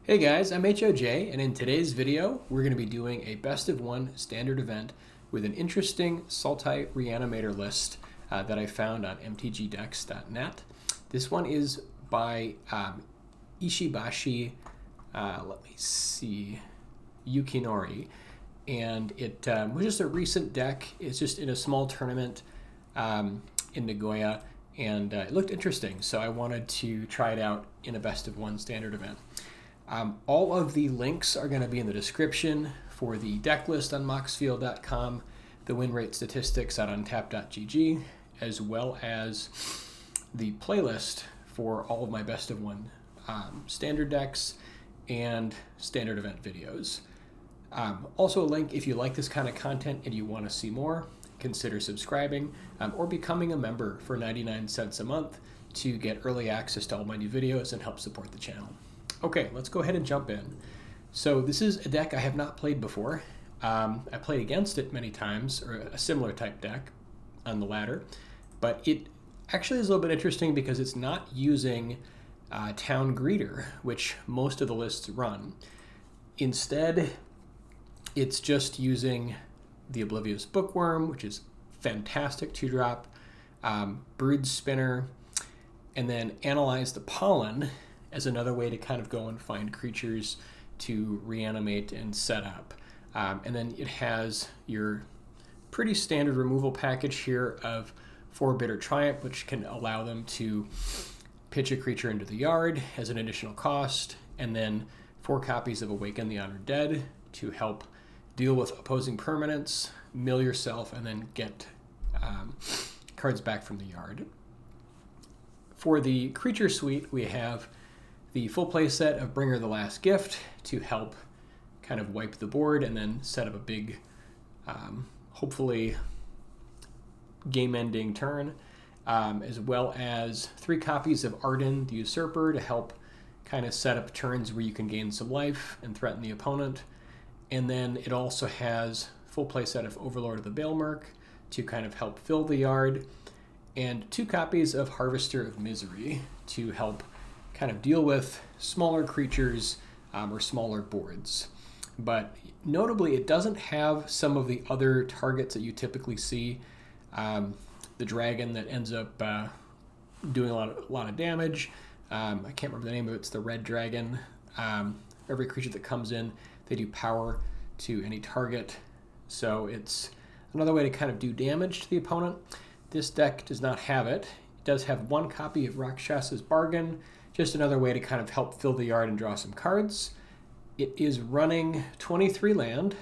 Hey guys, I'm HOJ, and in today's video, we're going to be doing a best of one standard event with an interesting Sultai Reanimator list that I found on mtgdex.net. This one is by Ishibashi, let me see, Yukinori, and it was just a recent deck. It's just in a small tournament in Nagoya, and it looked interesting, so I wanted to try it out in a best of one standard event. All of the links are going to be in the description for the deck list on moxfield.com, the win rate statistics at untap.gg, as well as the playlist for all of my best of one standard decks and standard event videos. Also a link if you like this kind of content and you want to see more, consider subscribing or becoming a member for 99 cents a month to get early access to all my new videos and help support the channel. Okay, let's go ahead and jump in. So this is a deck I have not played before. I played against it many times, or a similar type deck on the ladder, but it actually is a little bit interesting because it's not using Town Greeter, which most of the lists run. Instead, it's just using the Oblivious Bookworm, which is fantastic 2-drop, Brood Spinner, and then Analyze the Pollen as another way to kind of go and find creatures to reanimate and set up. And then it has your pretty standard removal package here of 4 Bitter Triumph, which can allow them to pitch a creature into the yard as an additional cost, and then 4 copies of Awaken the Honored Dead to help deal with opposing permanents, mill yourself, and then get cards back from the yard. For the creature suite, we have the full play set of Bringer the Last Gift to help kind of wipe the board and then set up a big, hopefully game-ending turn, as well as 3 copies of Arden the Usurper to help kind of set up turns where you can gain some life and threaten the opponent. And then it also has full play set of Overlord of the Baelmerk to kind of help fill the yard, and 2 copies of Harvester of Misery to help kind of deal with smaller creatures or smaller boards. But notably, it doesn't have some of the other targets that you typically see. The dragon that ends up doing a lot of damage. I can't remember the name of it. It's the red dragon. Every creature that comes in, they do power to any target. So it's another way to kind of do damage to the opponent. This deck does not have it. It does have 1 copy of Rakshas's Bargain, just another way to kind of help fill the yard and draw some cards. It is running 23 land,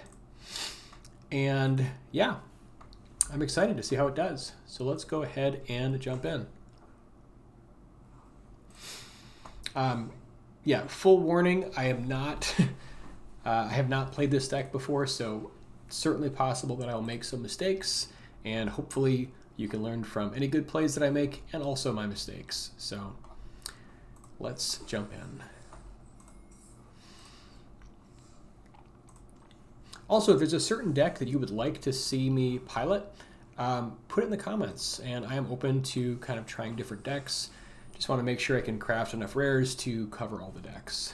and yeah, I'm excited to see how it does. So let's go ahead and jump in. Yeah, full warning, I am not, I have not played this deck before, so it's certainly possible that I'll make some mistakes, and hopefully you can learn from any good plays that I make and also my mistakes. So let's jump in. Also, if there's a certain deck that you would like to see me pilot, put it in the comments, and I am open to kind of trying different decks. Just want to make sure I can craft enough rares to cover all the decks.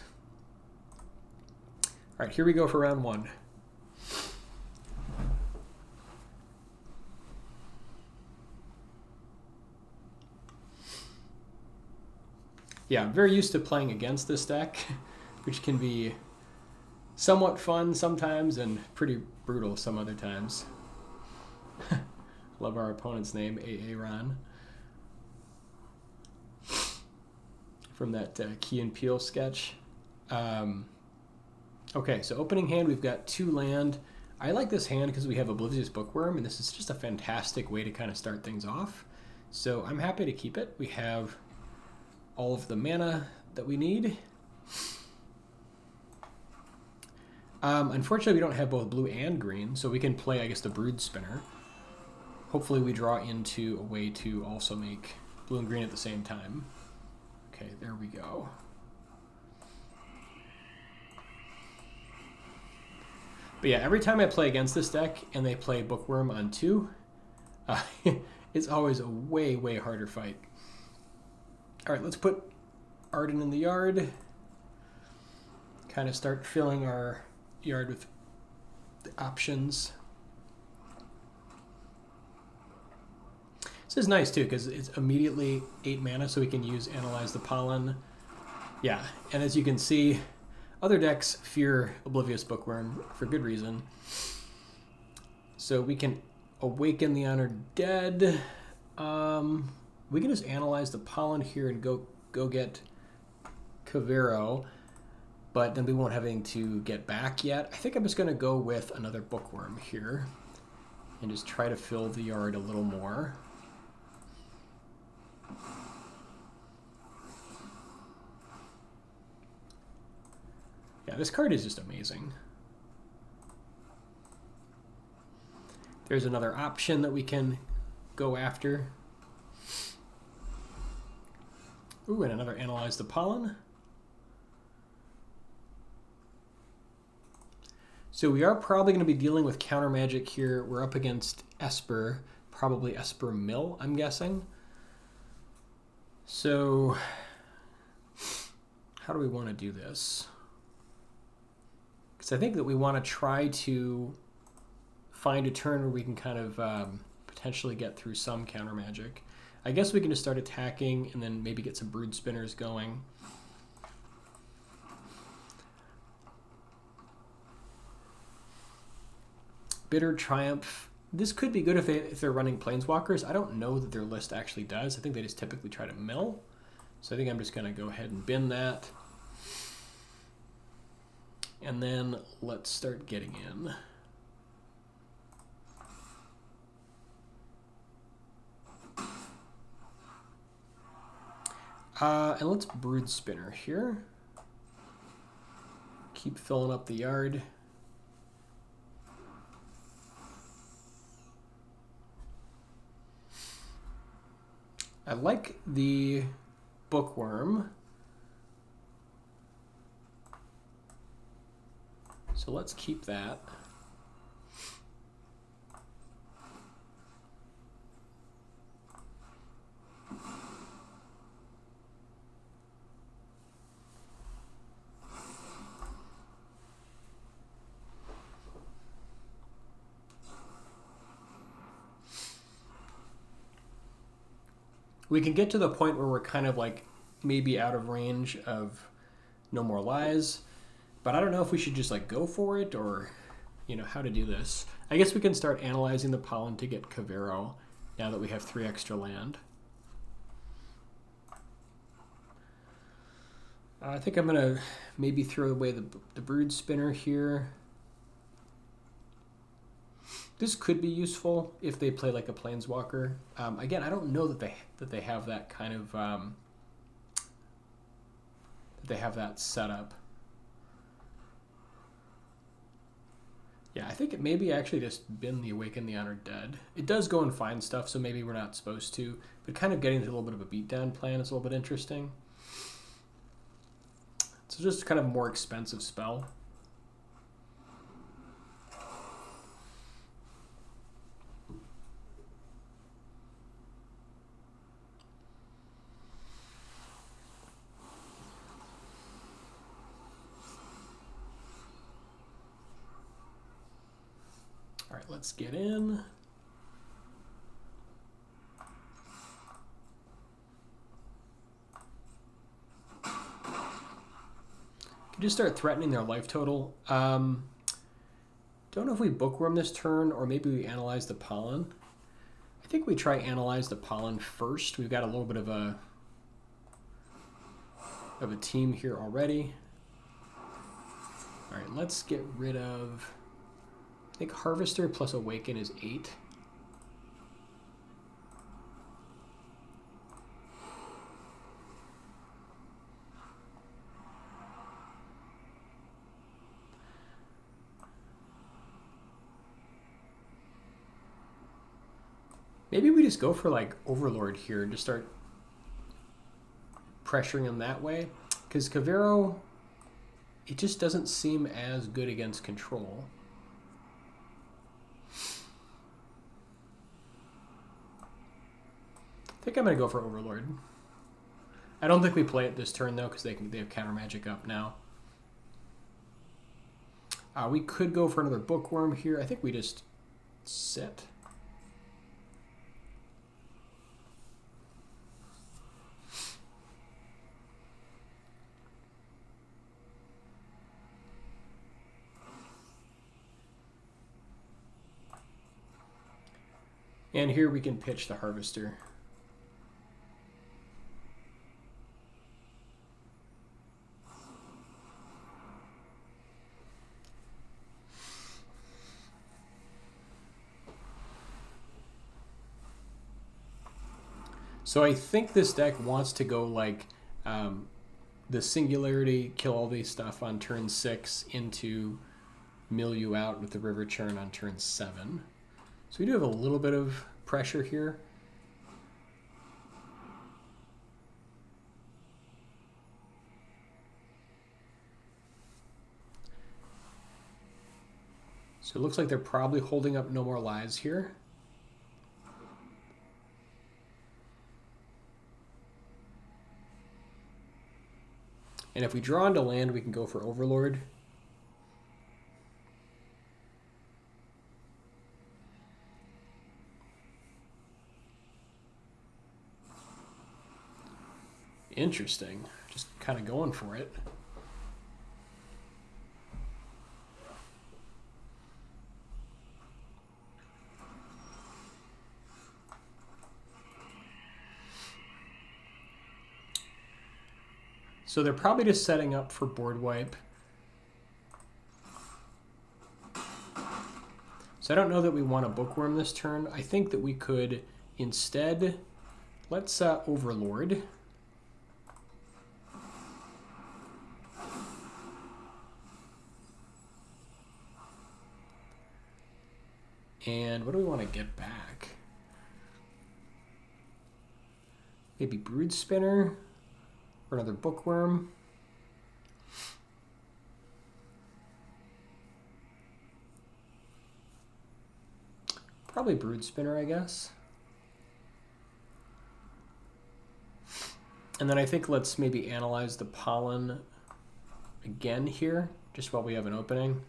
All right, here we go for round 1. Yeah, I'm very used to playing against this deck, which can be somewhat fun sometimes and pretty brutal some other times. Love our opponent's name, Aaron, from that Key and Peele sketch. Okay, so opening hand, we've got 2 land. I like this hand because we have Oblivious Bookworm, and this is just a fantastic way to kind of start things off. So I'm happy to keep it. We have all of the mana that we need. Unfortunately, we don't have both blue and green, so we can play, I guess, the Brood Spinner. Hopefully we draw into a way to also make blue and green at the same time. Okay, there we go. But yeah, every time I play against this deck and they play Bookworm on 2, it's always a way, way harder fight. All right, let's put Arden in the yard. kind of start filling our yard with the options. This is nice too because it's immediately 8 mana, so we can use Analyze the Pollen. Yeah, and as you can see, other decks fear Oblivious Bookworm for good reason. So we can Awaken the Honored Dead. We can just Analyze the Pollen here and go get Cavero, but then we won't have anything to get back yet. I think I'm just going to go with another Bookworm here and just try to fill the yard a little more. Yeah, this card is just amazing. There's another option that we can go after. Ooh, and another Analyze the Pollen. So we are probably going to be dealing with counter magic here. We're up against Esper, probably Esper Mill, I'm guessing. So how do we want to do this? Because I think that we want to try to find a turn where we can kind of potentially get through some counter magic. I guess we can just start attacking and then maybe get some Brood Spinners going. Bitter Triumph. This could be good if they're running Planeswalkers. I don't know that their list actually does. I think they just typically try to mill. So I think I'm just going to go ahead and bin that. And then let's start getting in. And let's Brood Spinner here. Keep filling up the yard. I like the Bookworm. So let's keep that. We can get to the point where we're kind of like maybe out of range of No More Lies, but I don't know if we should just like go for it or, you know, how to do this. I guess we can start analyzing the Pollen to get Cavero now that we have 3 extra land. I think I'm going to maybe throw away the Brood Spinner here. This could be useful if they play like a Planeswalker. Again, I don't know that they have that kind of that they have that set up. Yeah, I think it maybe actually just bin the Awaken the Honored Dead. It does go and find stuff, so maybe we're not supposed to. But kind of getting to a little bit of a beatdown plan is a little bit interesting. So just kind of a more expensive spell. All right, let's get in. Can just start threatening their life total. Don't know if we Bookworm this turn or maybe we Analyze the Pollen. I think we try Analyze the Pollen first. We've got a little bit of a team here already. All right, let's get rid of. I think Harvester plus Awaken is 8. Maybe we just go for like Overlord here and just start pressuring him that way. Because Cavero, it just doesn't seem as good against control. I think I'm going to go for Overlord. I don't think we play it this turn, though, because they have counter magic up now. We could go for another bookworm here. I think we just sit. And here we can pitch the Harvester. So I think this deck wants to go like the Singularity, kill all these stuff on turn 6 into mill you out with the River Churn on turn 7. So we do have a little bit of pressure here. So it looks like they're probably holding up No More Lives here. And if we draw into land, we can go for Overlord. Interesting. Just kind of going for it. So they're probably just setting up for board wipe. So I don't know that we want a bookworm this turn. I think that we could instead, let's Overlord. And what do we want to get back? Maybe Brood Spinner or another bookworm. Probably Brood Spinner, I guess. And then I think let's maybe analyze the Pollen again here, just while we have an opening.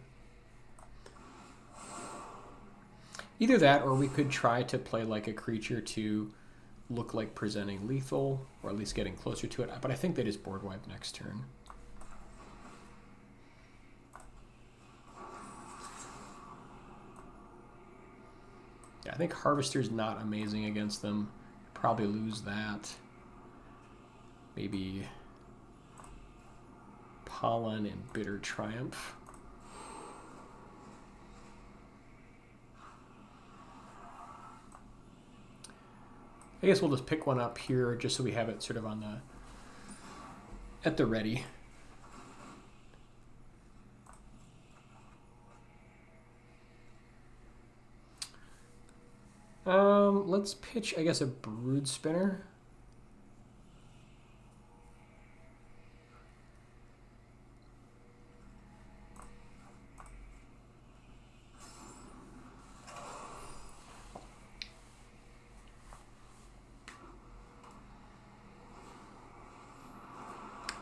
Either that, or we could try to play like a creature to look like presenting lethal, or at least getting closer to it. But I think they just board wipe next turn. Yeah, I think Harvester's not amazing against them. Probably lose that. Maybe Pollen and Bitter Triumph. I guess we'll just pick one up here just so we have it sort of on the at the ready. Let's pitch, I guess, a Brood Spinner.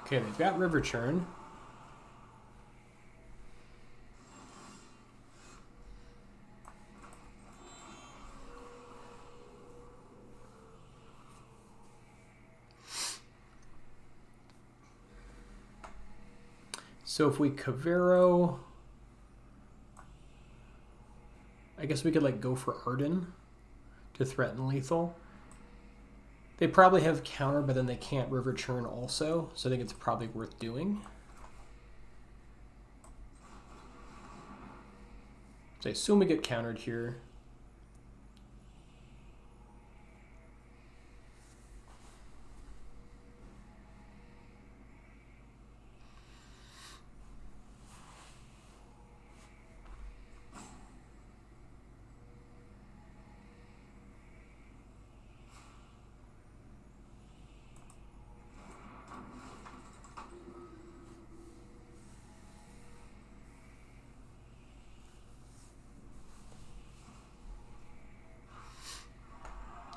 Okay, they've got River Churn. So if we Cavero, I guess we could like go for Arden to threaten lethal. They probably have counter, but then they can't River Churn also, so I think it's probably worth doing. So I assume we get countered here.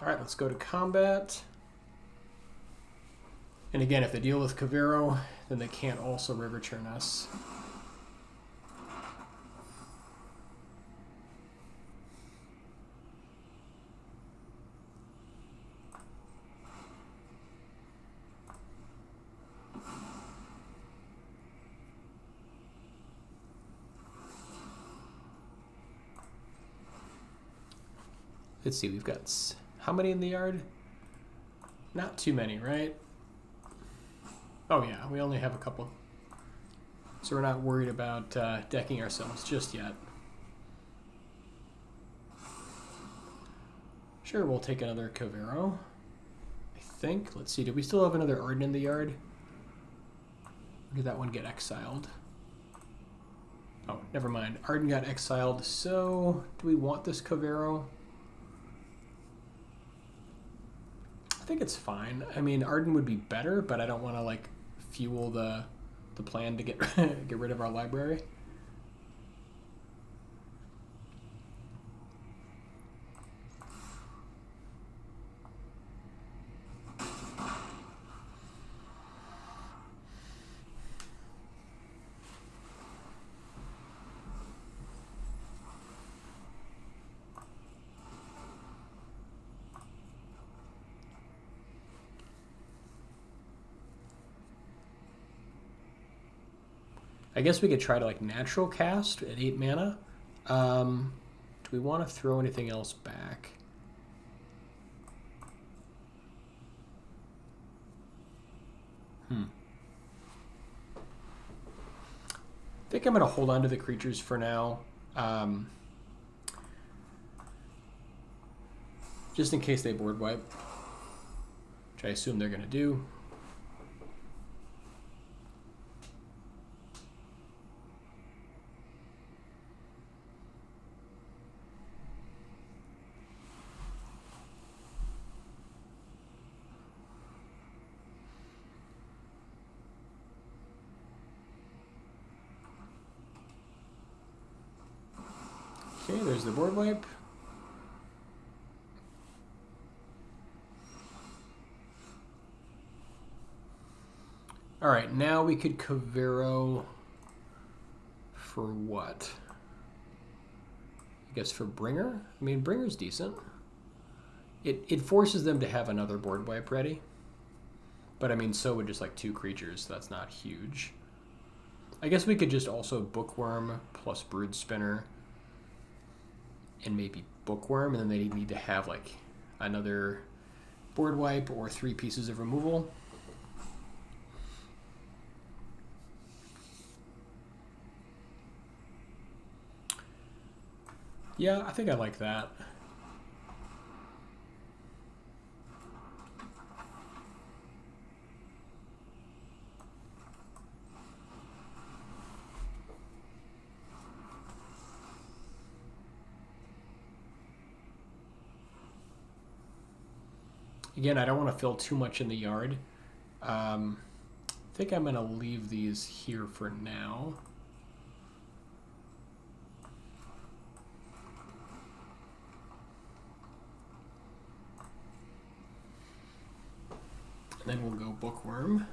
All right, let's go to combat. And again, if they deal with Cavero, then they can't also River Churn us. Let's see, we've got how many in the yard? Not too many, right? Oh yeah, we only have a couple. So we're not worried about decking ourselves just yet. Sure, we'll take another Cavero, I think. Let's see, do we still have another Arden in the yard? Or did that one get exiled? Oh, never mind. Arden got exiled, so do we want this Cavero? I think it's fine. I mean, Arden would be better, but I don't want to like fuel the plan to get get rid of our library. I guess we could try to like natural cast at 8 mana. Do we want to throw anything else back? I think I'm going to hold on to the creatures for now. Just in case they board wipe, which I assume they're going to do. Okay, there's the board wipe. All right, now we could Cavero for what? I guess for Bringer? I mean, Bringer's decent. It forces them to have another board wipe ready. But I mean, so would just like 2 creatures, so that's not huge. I guess we could just also Bookworm plus Brood Spinner and maybe Bookworm, and then they need to have like another board wipe or 3 pieces of removal. Yeah, I think I like that. Again, I don't want to fill too much in the yard. I think I'm going to leave these here for now. And then we'll go Bookworm.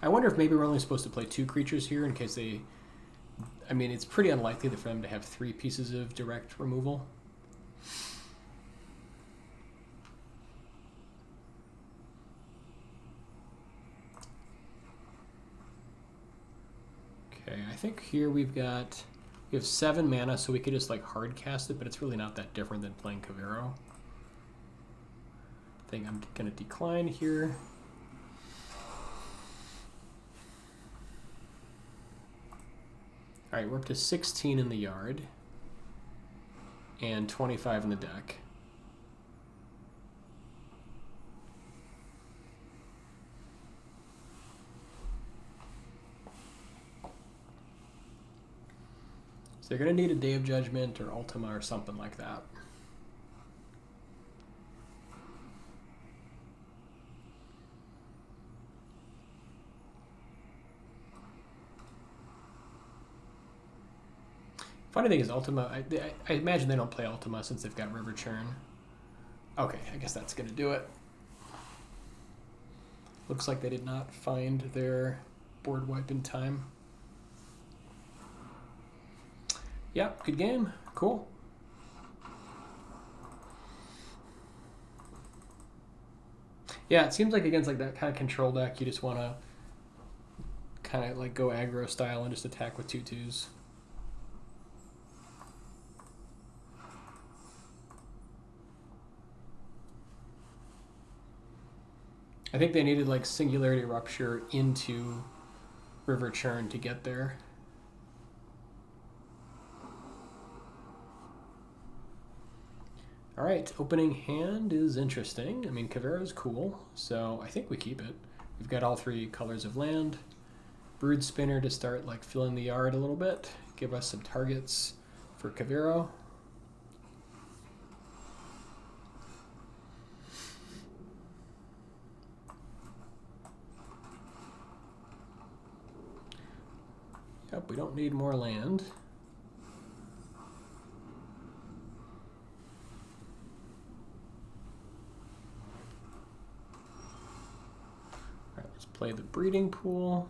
I wonder if maybe we're only supposed to play 2 creatures here in case they... I mean, it's pretty unlikely for them to have 3 pieces of direct removal. Okay, I think here we have 7 mana, so we could just like hard cast it, but it's really not that different than playing Cavero. I think I'm going to decline here. All right, we're up to 16 in the yard and 25 in the deck. So they're going to need a Day of Judgment or Ultima or something like that. Funny thing is Ultima, I imagine they don't play Ultima since they've got River Churn. Okay, I guess that's going to do it. Looks like they did not find their board wipe in time. Yeah, good game. Cool. Yeah, it seems like against like that kind of control deck, you just want to kind of like go aggro style and just attack with 2/2s. I think they needed like Singularity Rupture into River Churn to get there. All right, opening hand is interesting. I mean, Cavern is cool, so I think we keep it. We've got all 3 colors of land. Brood Spinner to start like filling the yard a little bit. Give us some targets for Cavern. Yep, we don't need more land. All right, let's play the breeding pool.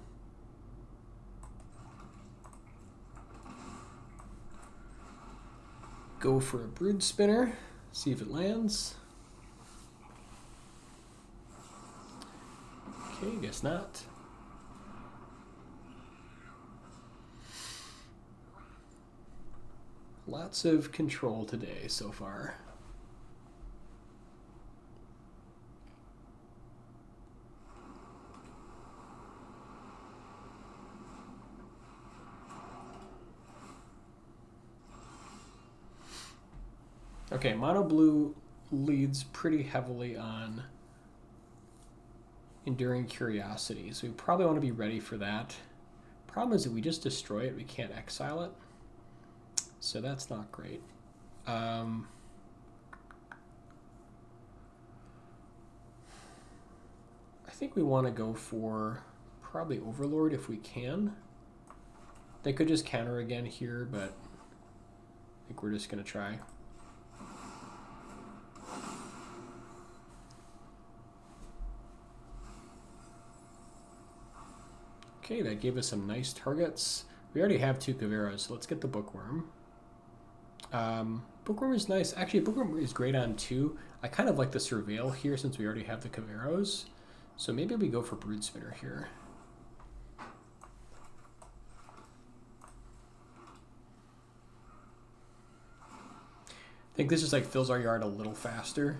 Go for a Brood Spinner, see if it lands. Okay, guess not. Lots of control today so far. Okay, Mono Blue leads pretty heavily on Enduring Curiosity, so we probably want to be ready for that. Problem is that we just destroy it, we can't exile it. So that's not great. I think we want to go for probably Overlord if we can. They could just counter again here, but I think we're just going to try. Okay, that gave us some nice targets. We already have 2 Caveras, so let's get the Bookworm. Bookworm is nice. Actually, Bookworm is great on 2. I kind of like the Surveil here since we already have the Caveros. So maybe we go for Brood Spinner here. I think this just like fills our yard a little faster.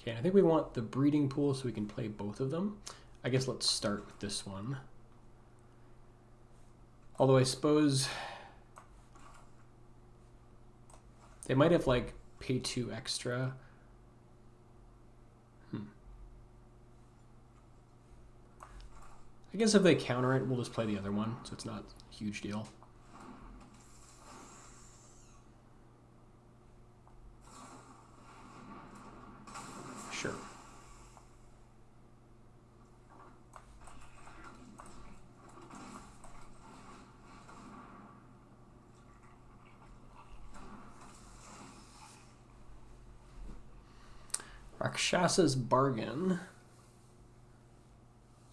Okay, I think we want the breeding pool so we can play both of them. I guess let's start with this one. Although I suppose they might have like pay 2 extra. I guess if they counter it, we'll just play the other one, so it's not a huge deal. Sure. Rakshasa's Bargain.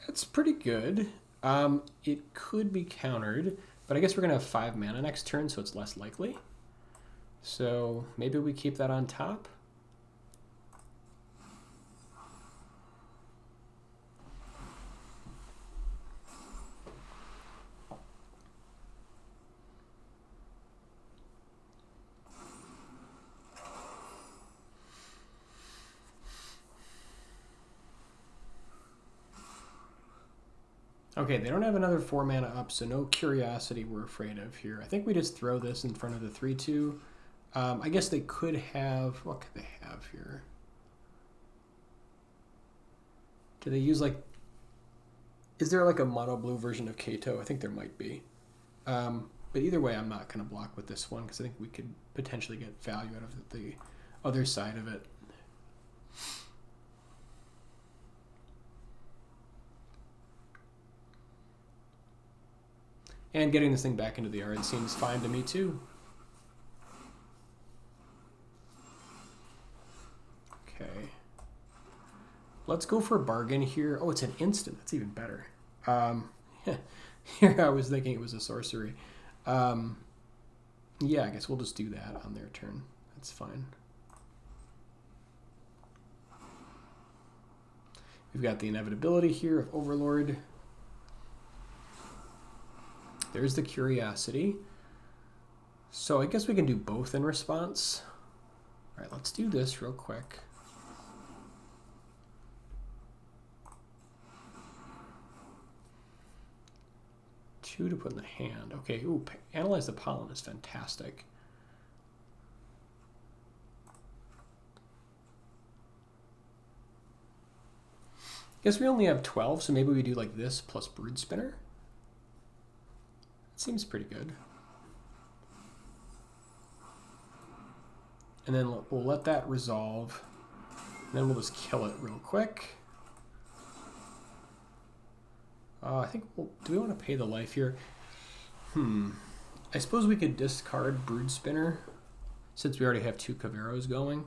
That's pretty good. It could be countered, but I guess we're going to have 5 mana next turn, so it's less likely. So maybe we keep that on top. Okay, they don't have another 4 mana up, so no Curiosity we're afraid of here. I think we just throw this in front of the 3/2. I guess they could have... What could they have here? Do they use like... Is there like a mono blue version of Kato? I think there might be. But either way, I'm not going to block with this one because I think we could potentially get value out of the other side of it. And getting this thing back into the yard seems fine to me too. Okay. Let's go for a bargain here. Oh, it's an instant. That's even better. Here I was thinking it was a sorcery. Yeah, I guess we'll just do that on their turn. That's fine. We've got the inevitability here of Overlord. There's the Curiosity. So I guess we can do both in response. All right, let's do this real quick. Two to put in the hand. Okay, ooh, Analyze the Pollen is fantastic. Guess we only have 12, so maybe we do like this plus Brood Spinner. It seems pretty good. And then we'll let that resolve. And then we'll just kill it real quick. I think do we want to pay the life here? I suppose we could discard Brood Spinner since we already have 2 Caveros going.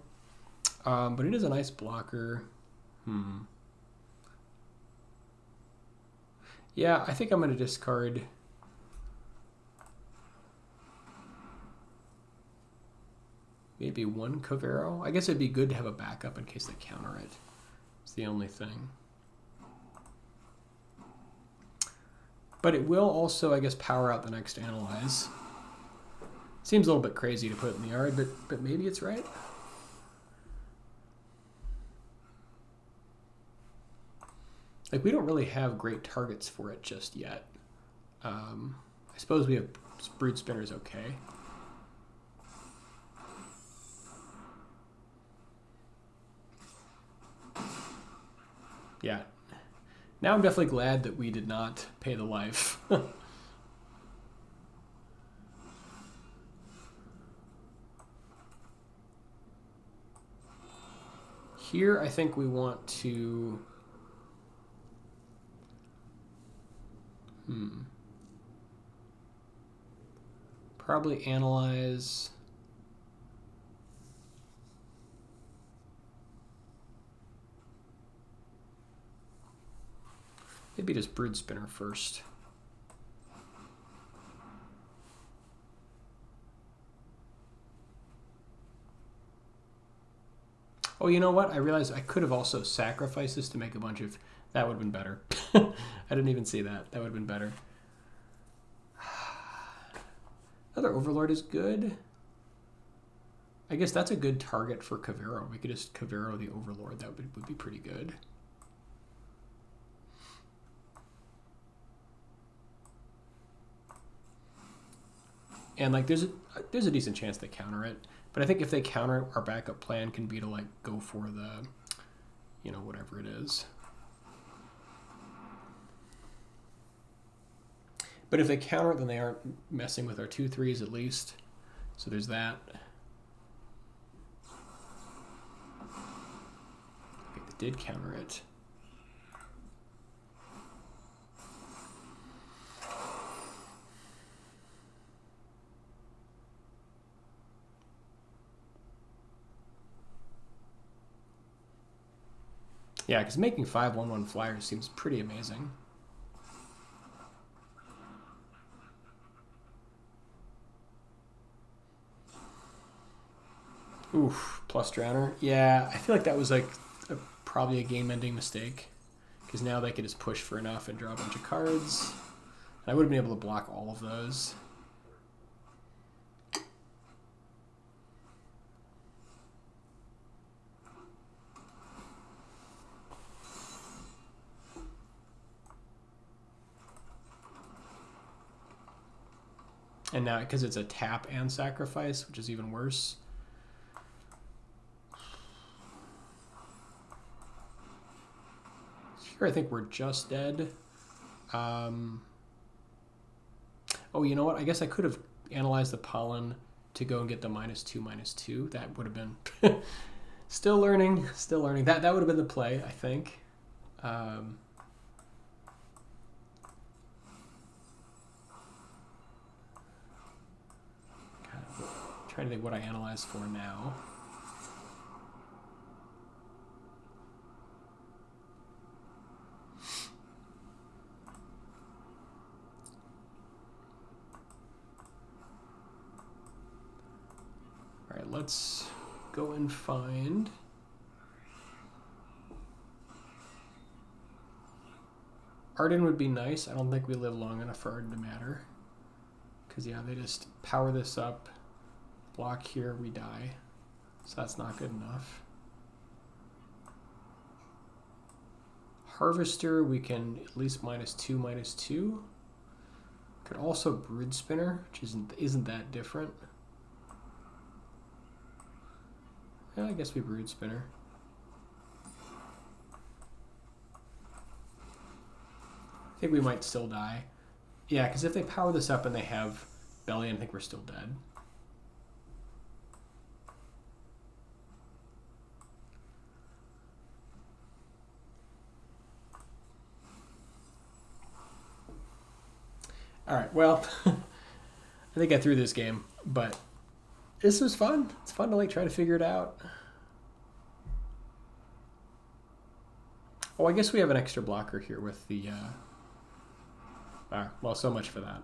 But it is a nice blocker. Yeah, I think I'm going to discard. Maybe 1 Cavero. I guess it'd be good to have a backup in case they counter it. It's the only thing. But it will also, I guess, power out the next Analyze. Seems a little bit crazy to put it in the yard, but maybe it's right. Like, we don't really have great targets for it just yet. I suppose we have Brood Spinner's okay. Yeah. Now I'm definitely glad that we did not pay the life. Here, I think we want to... Probably Analyze... Maybe just Brood Spinner first. Oh, you know what? I realized I could have also sacrificed this to make a bunch of... That would have been better. I didn't even see that. That would have been better. Another Overlord is good. I guess that's a good target for Cavero. We could just Cavero the Overlord. That would be pretty good. And like there's a decent chance they counter it. But I think if they counter it, our backup plan can be to like go for the, you know, whatever it is. But if they counter it, then they aren't messing with our 2/3s at least. So there's that. Okay, they did counter it. Yeah, because making 5/1/1 flyers seems pretty amazing. Oof, plus Drowner. Yeah, I feel like that was like probably a game-ending mistake. Because now they could just push for enough and draw a bunch of cards. And I would have been able to block all of those. And now, because it's a tap and sacrifice, which is even worse. Here, I think we're just dead. Oh, you know what? I guess I could have analyzed the pollen to go and get the -2/-2. That would have been... Still learning. That would have been the play, I think. Trying to think what I analyze for now. right, let's go and find... Arden would be nice. I don't think we live long enough for Arden to matter. Because, yeah, they just power this up, block here, we die. So that's not good enough. Harvester, we can at least -2/-2. Could also Brood Spinner, which isn't that different. Yeah, I guess we Brood Spinner. I think we might still die. Yeah, because if they power this up and they have Belly, I think we're still dead. All right, well, I think I threw this game, but this was fun. It's fun to like try to figure it out. Oh, I guess we have an extra blocker here with the... well, so much for that.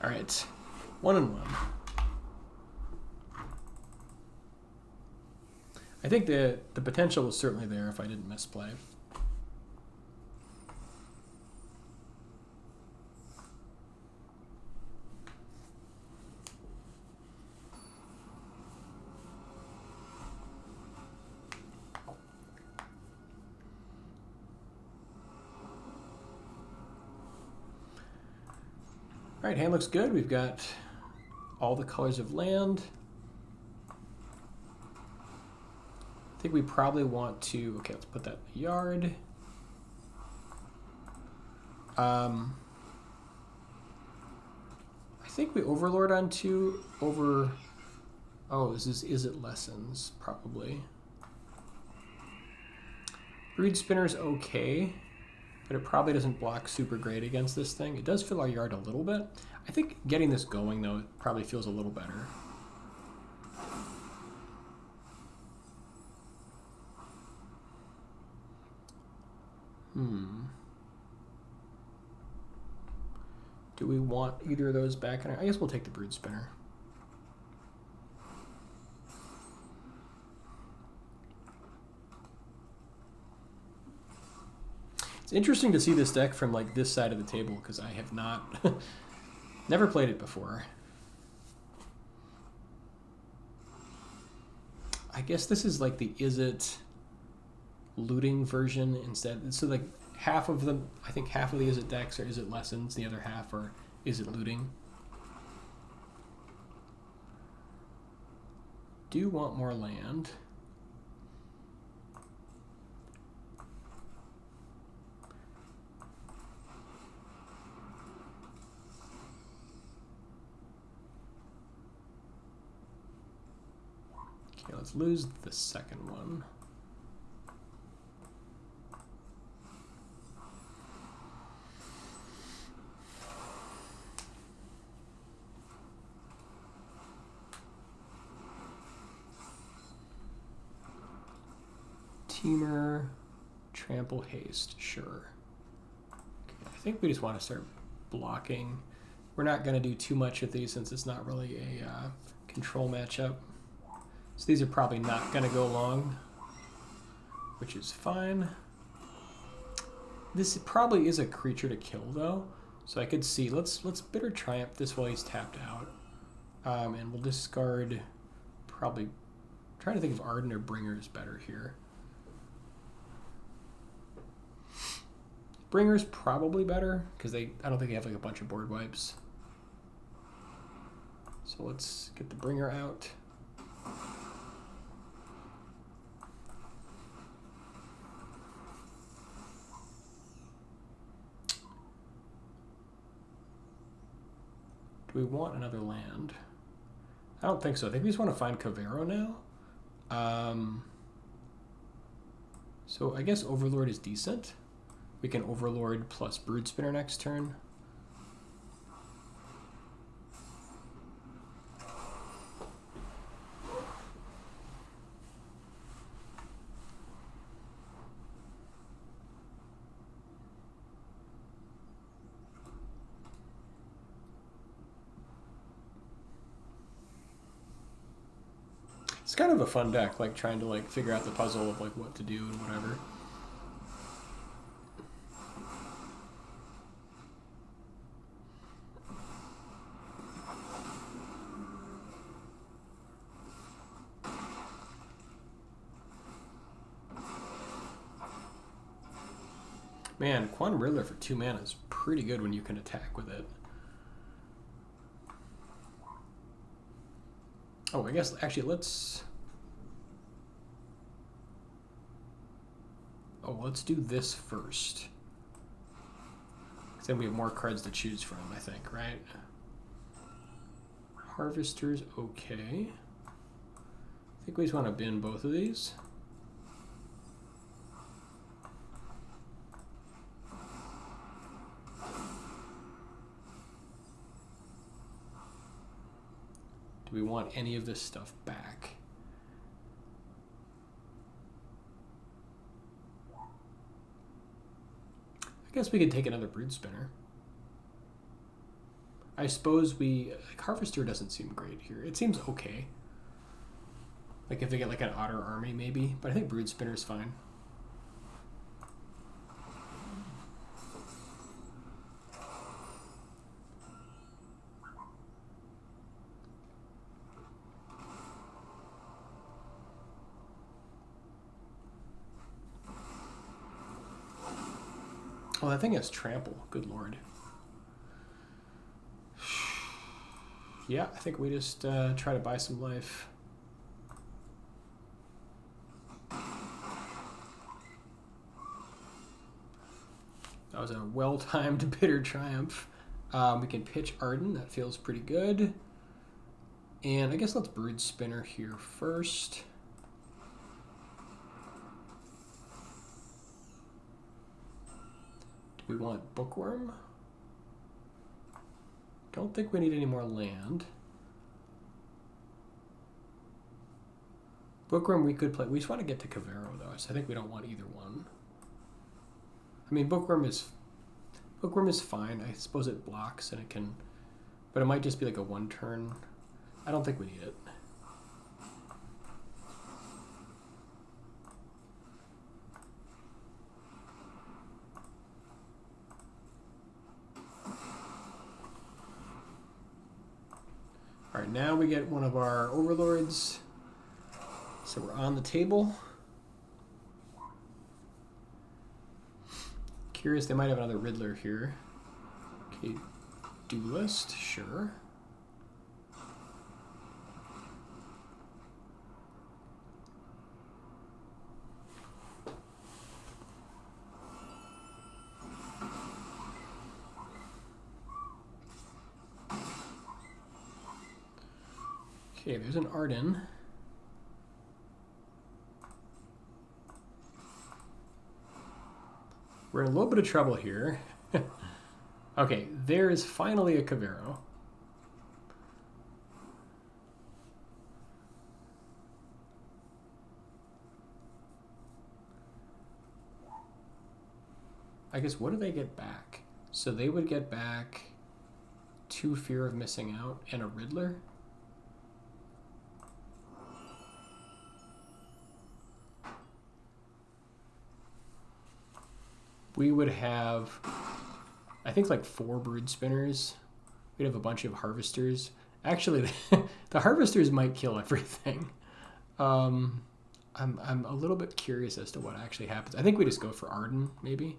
All right, 1-1. I think the potential was certainly there if I didn't misplay. All right, hand looks good. We've got all the colors of land. I think we probably want to, okay, let's put that in the yard. I think we Overlord on 2 over, oh, this is Izzet Lessons, probably. Brood Spinner's okay, but it probably doesn't block super great against this thing. It does fill our yard a little bit. I think getting this going, though, probably feels a little better. Do we want either of those back? I guess we'll take the Brood Spinner. It's interesting to see this deck from like this side of the table because I have not, never played it before. I guess this is like the Izzet looting version instead. So like half of them, I think half of the Izzet decks are Izzet Lessons, the other half are Izzet looting. Do want more land. Okay, let's lose the second one. Teamer, trample, haste, sure. Okay, I think we just want to start blocking. We're not going to do too much with these since it's not really a control matchup. So these are probably not going to go long, which is fine. This probably is a creature to kill though, so I could see. Let's Bitter Triumph this while he's tapped out, and we'll discard. Probably trying to think if Arden or Bringer is better here. Bringer's probably better because I don't think they have like a bunch of board wipes. So let's get the Bringer out. Do we want another land? I don't think so. I think we just want to find Cavern now. So I guess Overlord is decent. We can Overlord plus Brood Spinner next turn. It's kind of a fun deck, like trying to like figure out the puzzle of like what to do and whatever. Man, Quantum Riddler for 2 mana is pretty good when you can attack with it. Oh, I guess actually let's do this first. Then we have more cards to choose from, I think, right? Harvester's okay. I think we just want to bin both of these. Do we want any of this stuff back? I guess we could take another Brood Spinner. I suppose like Harvester doesn't seem great here. It seems okay. Like if they get like an Otter Army maybe, but I think Brood Spinner's fine. Oh, that thing has trample. Good lord. Yeah, I think we just try to buy some life. That was a well-timed bitter triumph. We can pitch Arden. That feels pretty good. And I guess let's Brood Spinner here first. We want Bookworm. Don't think we need any more land. Bookworm we could play. We just want to get to Cavern though, so I think we don't want either one. I mean, Bookworm is fine. I suppose it blocks and it can, but it might just be like a 1-turn. I don't think we need it. All right, now we get one of our Overlords. So we're on the table. Curious, they might have another Riddler here. Okay, Duelist, sure. Okay, there's an Arden. We're in a little bit of trouble here. Okay, there is finally a Cavern. I guess what do they get back? So they would get back 2 Fear of Missing Out and a Riddler? We would have, I think, like 4 Brood Spinners. We'd have a bunch of Harvesters. Actually, the Harvesters might kill everything. I'm a little bit curious as to what actually happens. I think we just go for Arden, maybe.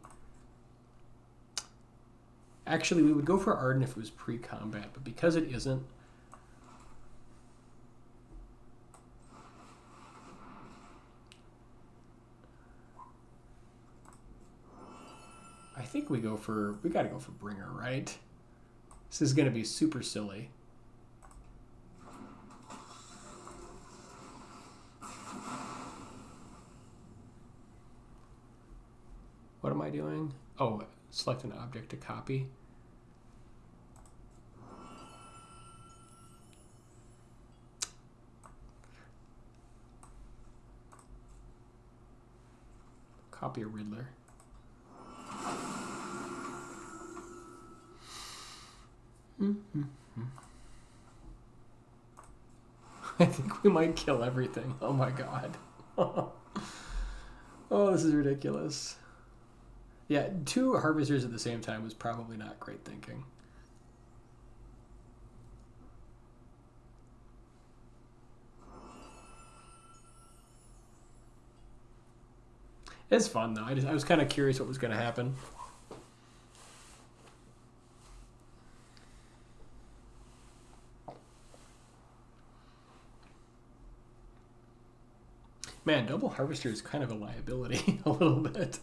Actually, we would go for Arden if it was pre-combat, but because it isn't, I think we gotta go for Bringer, right? This is gonna be super silly. What am I doing? Oh, select an object to copy. Copy a Riddler. I think we might kill everything. Oh my god. Oh, this is ridiculous. Yeah, 2 harvesters at the same time was probably not great thinking. It's fun though. I was kind of curious what was going to happen. Man, double harvester is kind of a liability a little bit.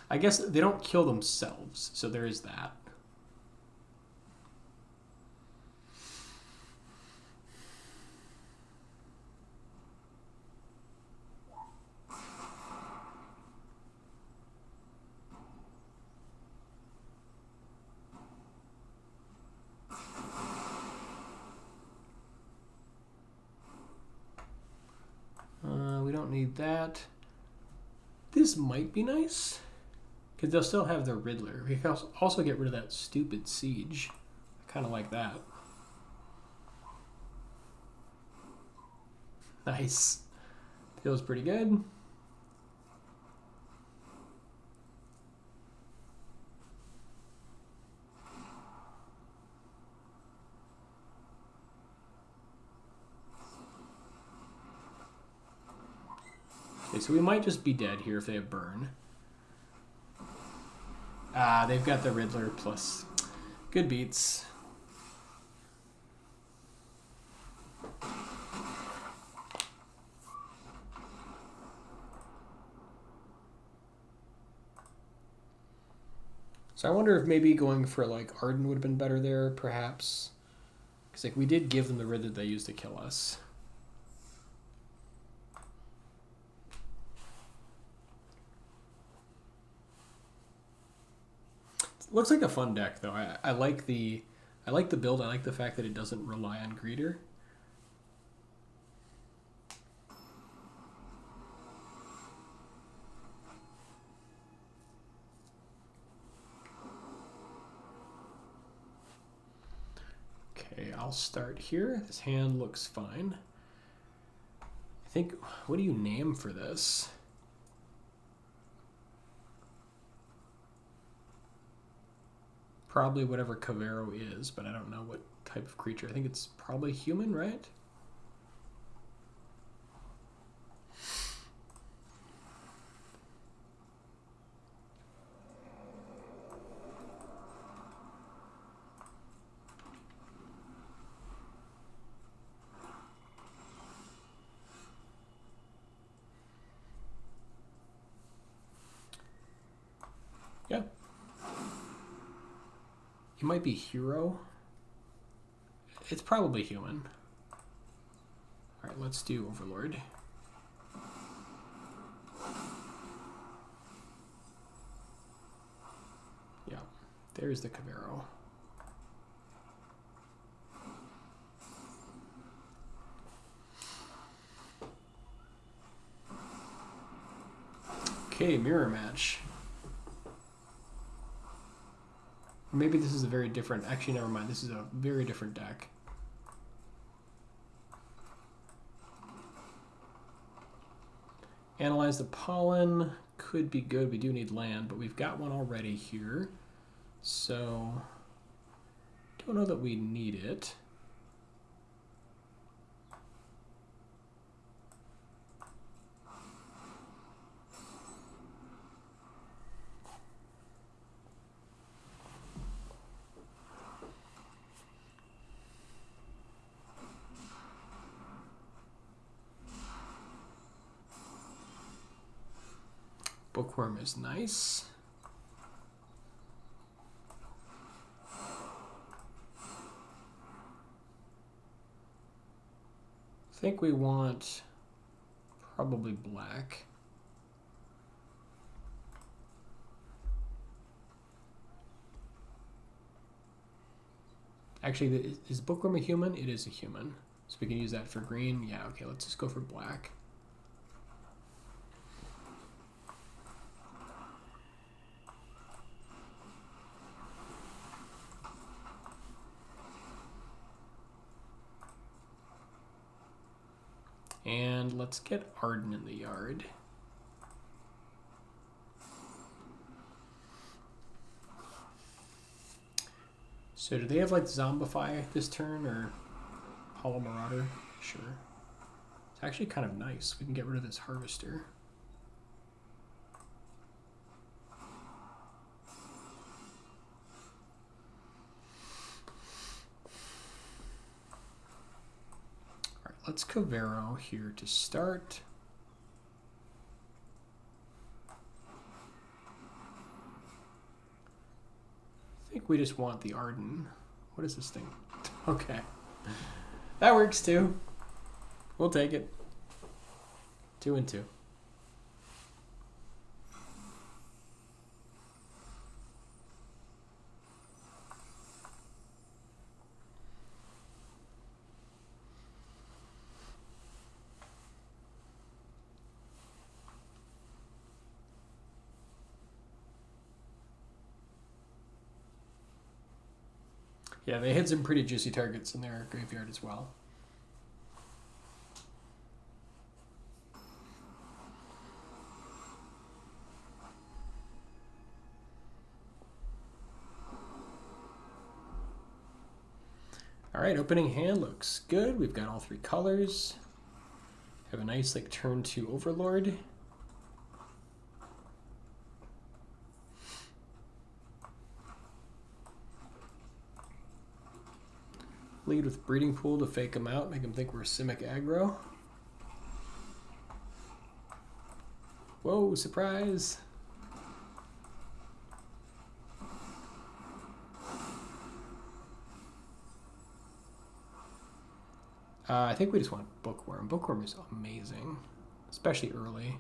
I guess they don't kill themselves, so there is that. We don't need that. This might be nice, because they'll still have their Riddler. We can also get rid of that stupid siege. I kind of like that. Nice. Feels pretty good. Okay, so we might just be dead here if they have burn. Ah, they've got the Riddler plus. Good beats. So I wonder if maybe going for like Arden would have been better there, perhaps. Because like we did give them the Riddler they used to kill us. Looks like a fun deck though. I like the build. I like the fact that it doesn't rely on Greeter. Okay, I'll start here. This hand looks fine. I think, what do you name for this? Probably whatever Cavern is, but I don't know what type of creature. I think it's probably human, right? Yeah. It might be hero. It's probably human. Alright, let's do Overlord. Yeah, there's the Cavern. Okay, mirror match. Maybe this is a very different... Actually, never mind. This is a very different deck. Analyze the pollen. Could be good. We do need land, but we've got one already here. So, don't know that we need it. Bookworm is nice. think we want probably black. Actually, is Bookworm a human? It is a human. So we can use that for green. Yeah, okay, let's just go for black. And let's get Arden in the yard. So do they have like Zombify this turn or Hollow Marauder? Sure. It's actually kind of nice. We can get rid of this Harvester. Alright, let's Cavero here to start. I think we just want the Arden. What is this thing? Okay. That works too. We'll take it. 2 and 2. Yeah, they hit some pretty juicy targets in their graveyard as well. All right, opening hand looks good. We've got all 3 colors. Have a nice like turn 2 Overlord. Lead with Breeding Pool to fake them out, make them think we're Simic aggro. Whoa, surprise! I think we just want Bookworm. Bookworm is amazing, especially early.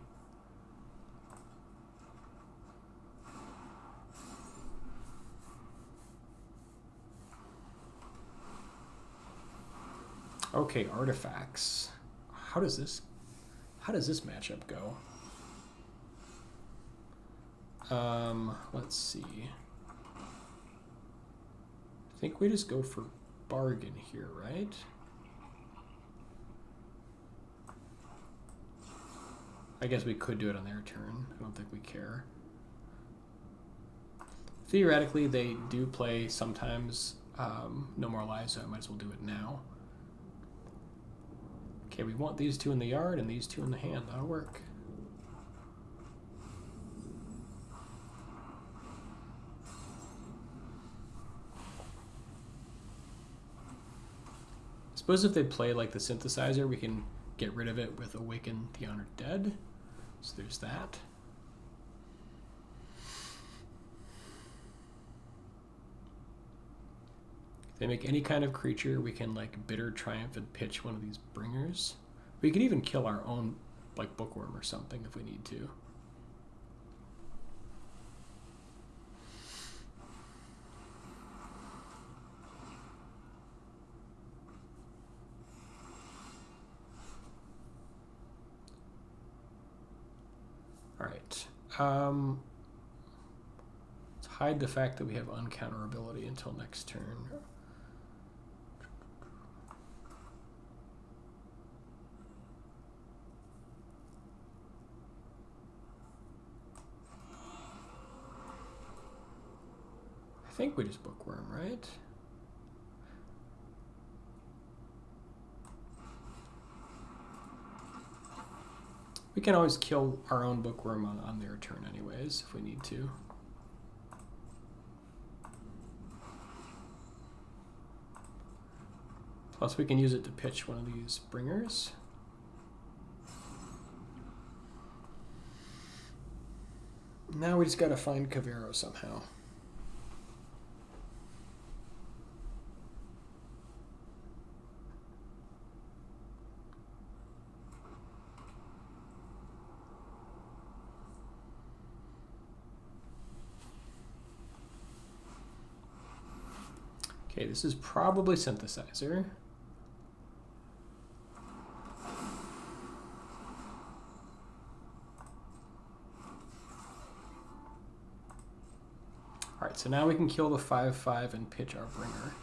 Okay, artifacts. How does this matchup go? Let's see. I think we just go for bargain here, right? I guess we could do it on their turn. I don't think we care. Theoretically, they do play sometimes No More Lives, so I might as well do it now. Okay, we want these 2 in the yard and these 2 in the hand. That'll work. I suppose if they play like the synthesizer, we can get rid of it with Awaken the Honored Dead. So there's that. If they make any kind of creature, we can like Bitter Triumph and pitch one of these bringers. We could even kill our own like Bookworm or something if we need to. All right. Let's hide the fact that we have uncounterability until next turn. I think we just Bookworm, right? We can always kill our own Bookworm on their turn anyways, if we need to. Plus we can use it to pitch one of these bringers. Now we just gotta find Cavero somehow. Okay, this is probably Synthesizer. All right, so now we can kill the 5/5 and pitch our bringer.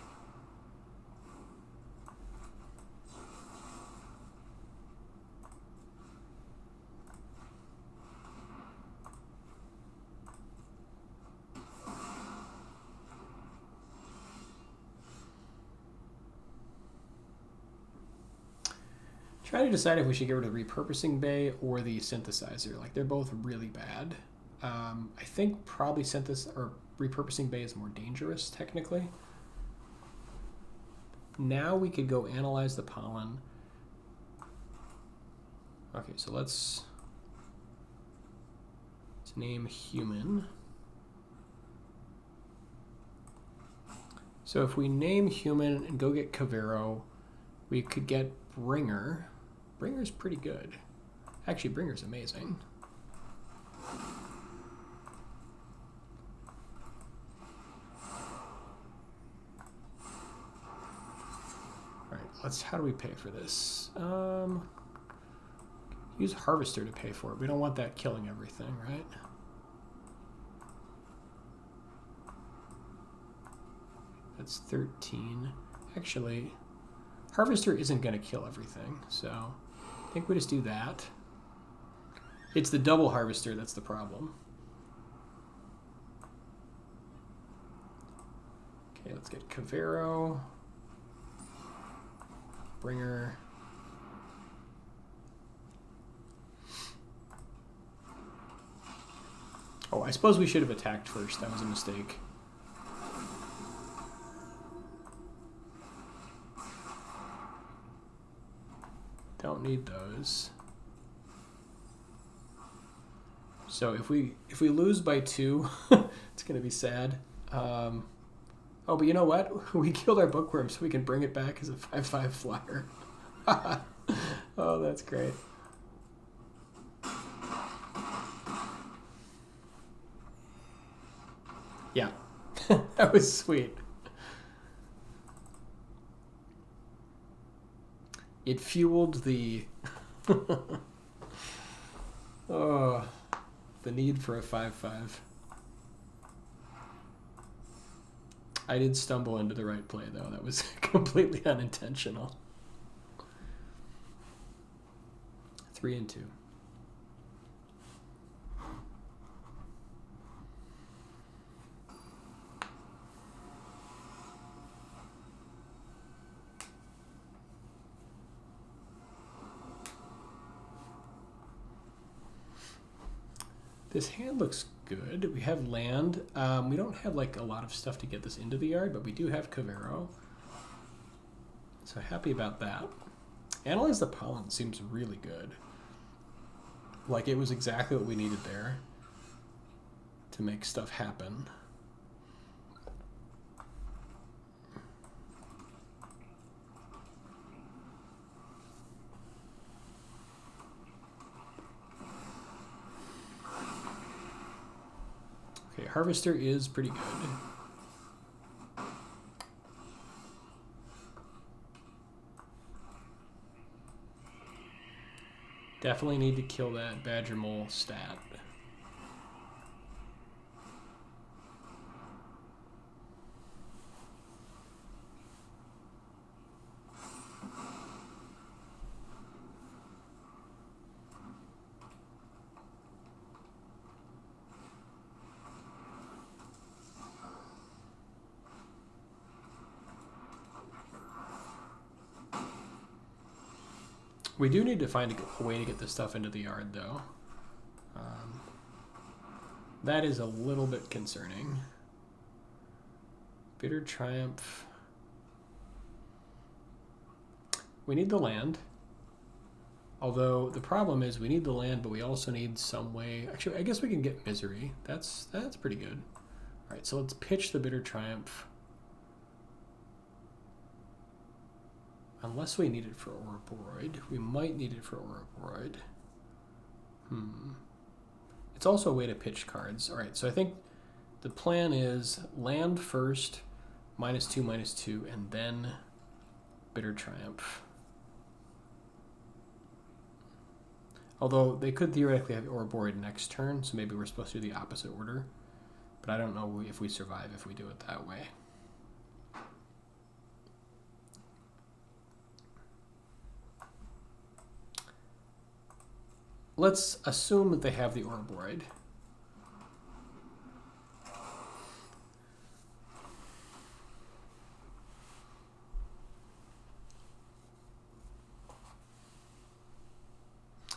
Trying to decide if we should get rid of the Repurposing Bay or the Synthesizer. Like, they're both really bad. I think probably Repurposing Bay is more dangerous, technically. Now we could go analyze the pollen. Okay, so let's name human. So if we name human and go get Cavero, we could get Bringer. Bringer's pretty good. Actually, Bringer's amazing. How do we pay for this? Use Harvester to pay for it. We don't want that killing everything, right? That's 13. Actually, Harvester isn't going to kill everything, so I think we just do that. It's the double Harvester that's the problem. Okay, let's get Cavero. Bringer. Oh, I suppose we should have attacked first. That was a mistake. Don't need those. So if we lose by 2, it's gonna be sad. Oh, but you know what? We killed our bookworm, so we can bring it back as a 5/5 flyer. Oh, that's great. Yeah, that was sweet. It fueled the oh, the need for a 5/5. I did stumble into the right play, though. That was completely unintentional. 3 and 2. This hand looks good. We have land. We don't have like a lot of stuff to get this into the yard, but we do have Cavero. So happy about that. Analyze the pollen seems really good. Like it was exactly what we needed there to make stuff happen. Okay, Harvester is pretty good. Definitely need to kill that Badger Mole stat. We do need to find a way to get this stuff into the yard, though. That is a little bit concerning. Bitter Triumph. We need the land. Although the problem is we need the land, but we also need some way. Actually, I guess we can get Misery. That's pretty good. All right, so let's pitch the Bitter Triumph. Unless we need it for Ouroboros. We might need it for Ouroboros. It's also a way to pitch cards. All right, so I think the plan is land first, -2/-2, and then Bitter Triumph. Although they could theoretically have Ouroboros next turn, so maybe we're supposed to do the opposite order. But I don't know if we survive if we do it that way. Let's assume that they have the Ouroboros.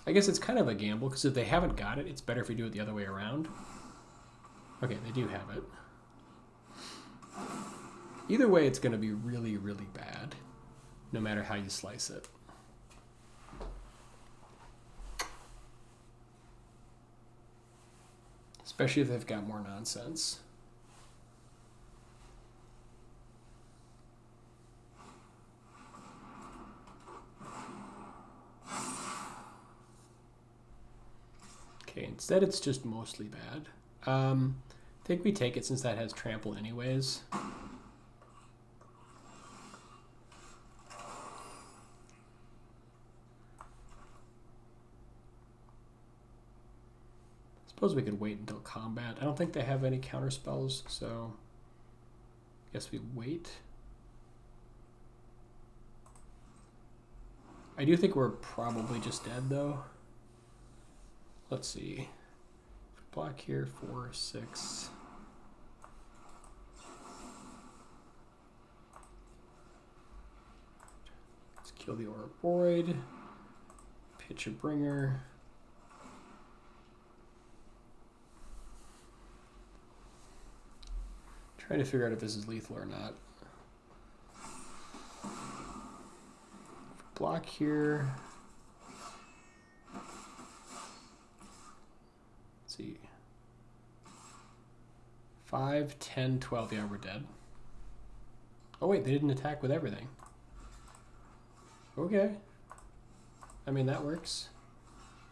I guess it's kind of a gamble, because if they haven't got it, it's better if we do it the other way around. Okay, they do have it. Either way, it's going to be really, really bad, no matter how you slice it. Especially if they've got more nonsense. Okay, instead it's just mostly bad. I think we take it since that has trample anyways. Suppose we could wait until combat. I don't think they have any counter spells, so I guess we wait. I do think we're probably just dead though. Let's see. Block here, 4, 6. Let's kill the Ouroboros. Pitch a bringer. Trying to figure out if this is lethal or not. Block here. Let's see. 5, 10, 12. Yeah, we're dead. Oh wait, they didn't attack with everything. Okay. I mean, that works.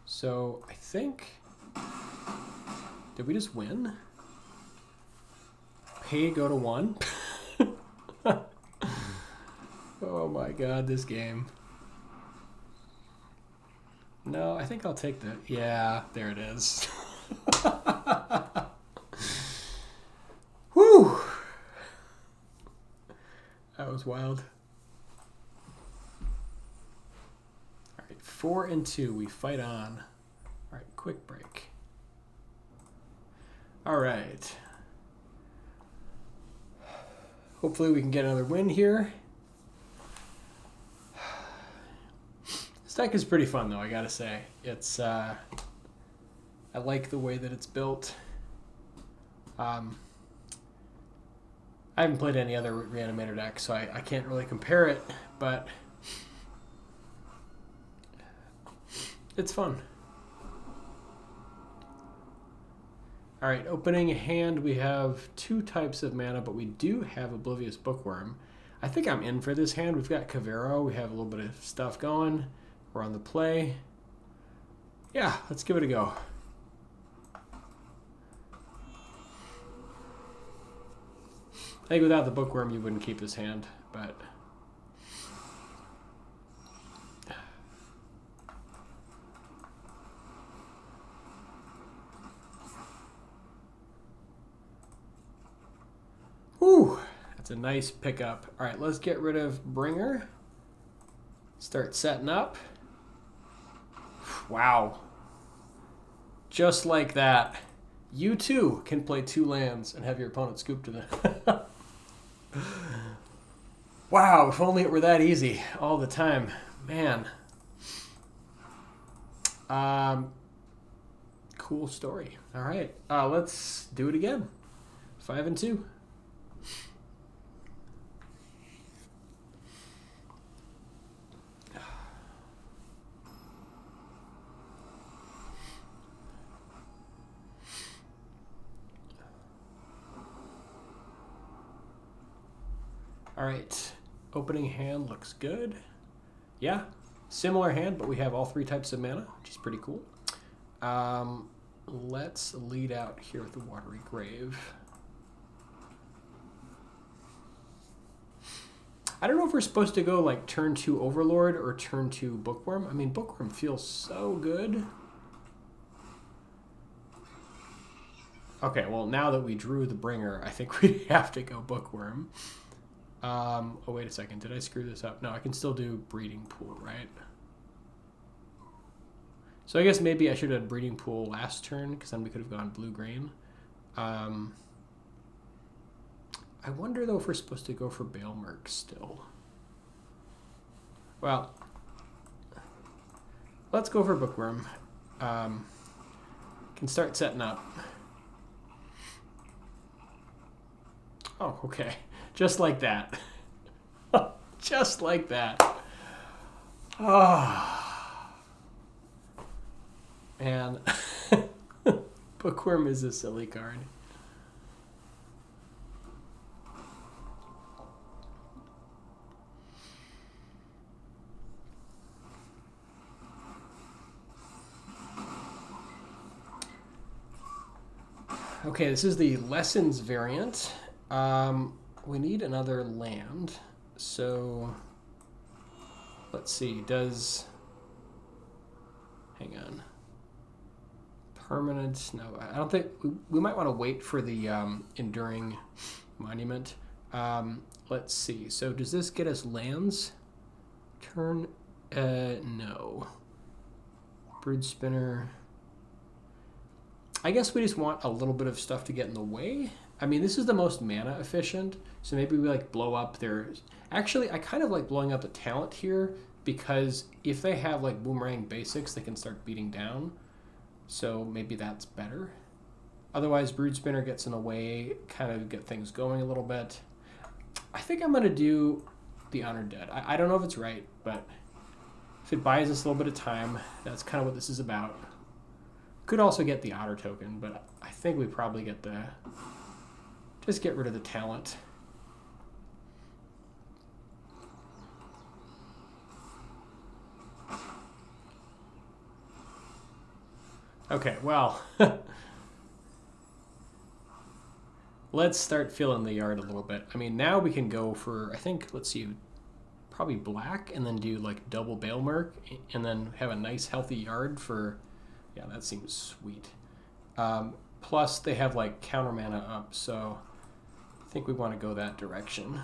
So I think... Did we just win? Pay go to 1. Oh my god, this game. No, I think I'll take the... Yeah, there it is. Whew! That was wild. Alright, 4 and 2. We fight on. Alright, quick break. Alright. Hopefully we can get another win here. This deck is pretty fun though, I gotta say. It's I like the way that it's built. I haven't played any other Reanimator deck, so I can't really compare it, but it's fun. Alright, opening hand, we have 2 types of mana, but we do have Oblivious Bookworm. I think I'm in for this hand. We've got Cavern, we have a little bit of stuff going. We're on the play. Yeah, let's give it a go. I think without the Bookworm, you wouldn't keep this hand, but... Whew, that's a nice pickup. All right, let's get rid of Bringer. Start setting up. Wow. Just like that. You too can play 2 lands and have your opponent scoop to them. Wow, if only it were that easy all the time. Man. Cool story. All right, let's do it again. 5 and 2. All right, opening hand looks good. Yeah, similar hand, but we have all 3 types of mana, which is pretty cool. Let's lead out here with the Watery Grave. I don't know if we're supposed to go like turn 2 Overlord or turn 2 Bookworm. I mean, Bookworm feels so good. Okay, well, now that we drew the Bringer, I think we have to go Bookworm. Oh, wait a second. Did I screw this up? No, I can still do Breeding Pool, right? So I guess maybe I should have Breeding Pool last turn, because then we could have gone blue-green. I wonder, though, if we're supposed to go for Balemerc still. Well, let's go for Bookworm. Can start setting up. Oh, okay. Just like that. Just like that. Oh. Man. Bookworm is a silly card. Okay, this is the Lessons variant. We need another land, so let's see, hang on, permanent, no, I don't think, we might want to wait for the Enduring Monument. Let's see, so does this get us lands? Turn, no. Brood Spinner. I guess we just want a little bit of stuff to get in the way. I mean, this is the most mana efficient, so maybe we like blow up their... Actually, I kind of like blowing up the talent here, because if they have like Boomerang basics, they can start beating down. So maybe that's better. Otherwise, Brood Spinner gets in the way, kind of get things going a little bit. I think I'm going to do the Honored Dead. I don't know if it's right, but if it buys us a little bit of time, that's kind of what this is about. Could also get the Otter token, but I think we probably get the... Just get rid of the talent. Okay, well, let's start filling the yard a little bit. I mean, now we can go for, I think, let's see, probably black, and then do like double Balemerc, and then have a nice healthy yard for, yeah, that seems sweet. Plus, they have like counter mana up, so I think we want to go that direction.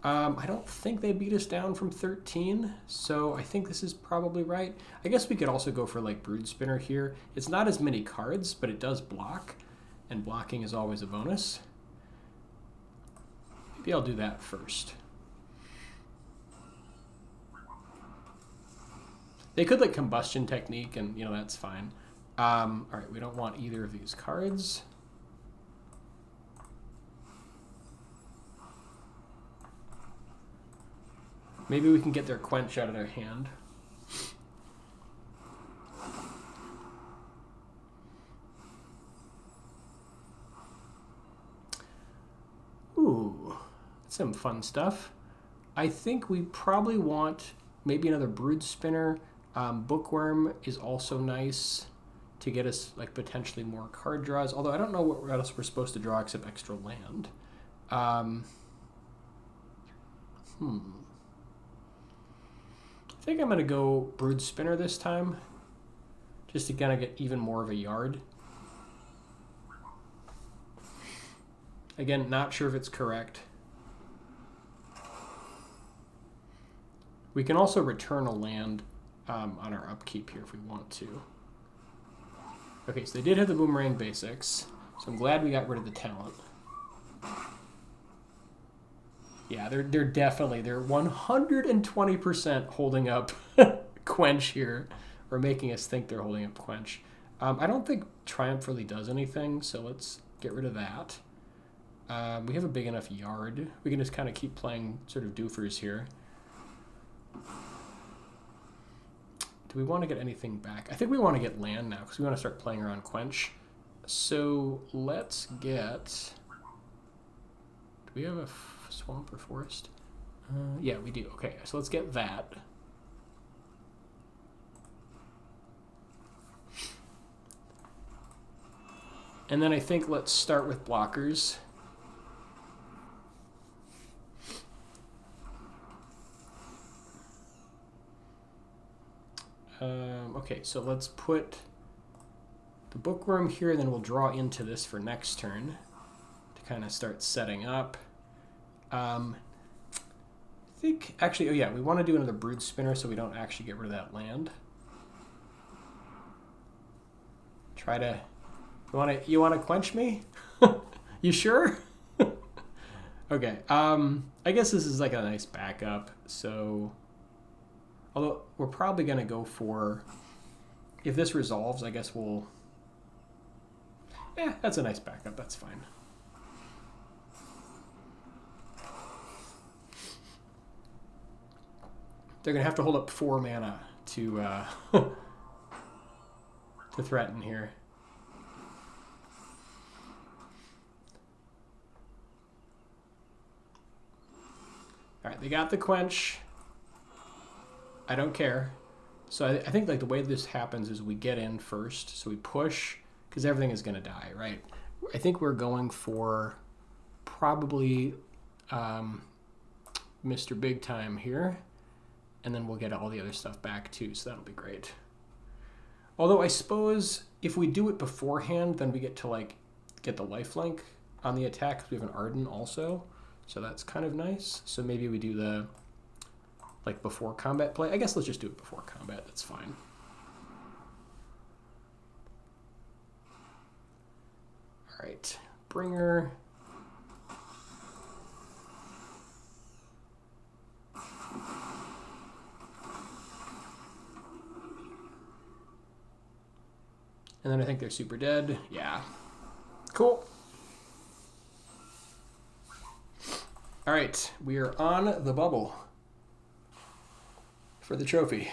I don't think they beat us down from 13, so I think this is probably right. I guess we could also go for like Brood Spinner here. It's not as many cards, but it does block, and blocking is always a bonus. Maybe I'll do that first. They could like Combustion Technique, and you know, that's fine. All right, we don't want either of these cards. Maybe we can get their Quench out of their hand. Ooh, some fun stuff. I think we probably want maybe another Brood Spinner. Bookworm is also nice to get us like potentially more card draws, although I don't know what else we're supposed to draw except extra land. I think I'm going to go Brood Spinner this time, just to kind of get even more of a yard. Again, not sure if it's correct. We can also return a land on our upkeep here if we want to. Okay, so they did have the Boomerang basics, so I'm glad we got rid of the talent. Yeah, they're definitely, they're 120% holding up Quench here, or making us think they're holding up Quench. I don't think Triumph really does anything, so let's get rid of that. We have a big enough yard. We can just kind of keep playing sort of doofers here. Do we want to get anything back? I think we want to get land now, because we want to start playing around Quench. So let's get... Do we have a swamp or forest? Yeah, we do. Okay, so let's get that. And then I think let's start with blockers. Okay, so let's put the bookworm here, and then we'll draw into this for next turn to kind of start setting up. I think, actually, oh yeah, we want to do another brood spinner so we don't actually get rid of that land. Try to, you want to quench me? You sure? Okay, I guess this is like a nice backup, so, although we're probably going to go for, if this resolves, I guess we'll, that's a nice backup, that's fine. They're going to have to hold up 4 mana to to threaten here. All right, they got the quench. I don't care. So I think like the way this happens is we get in first, so we push, because everything is going to die, right? I think we're going for probably Mr. Big Time here, and then we'll get all the other stuff back too, so that'll be great. Although I suppose if we do it beforehand, then we get to like get the lifelink on the attack, because we have an Arden also, so that's kind of nice. So maybe we do the like before combat play. I guess let's just do it before combat, that's fine. All right, Bringer. And then I think they're super dead. Yeah. Cool. All right, we are on the bubble for the trophy.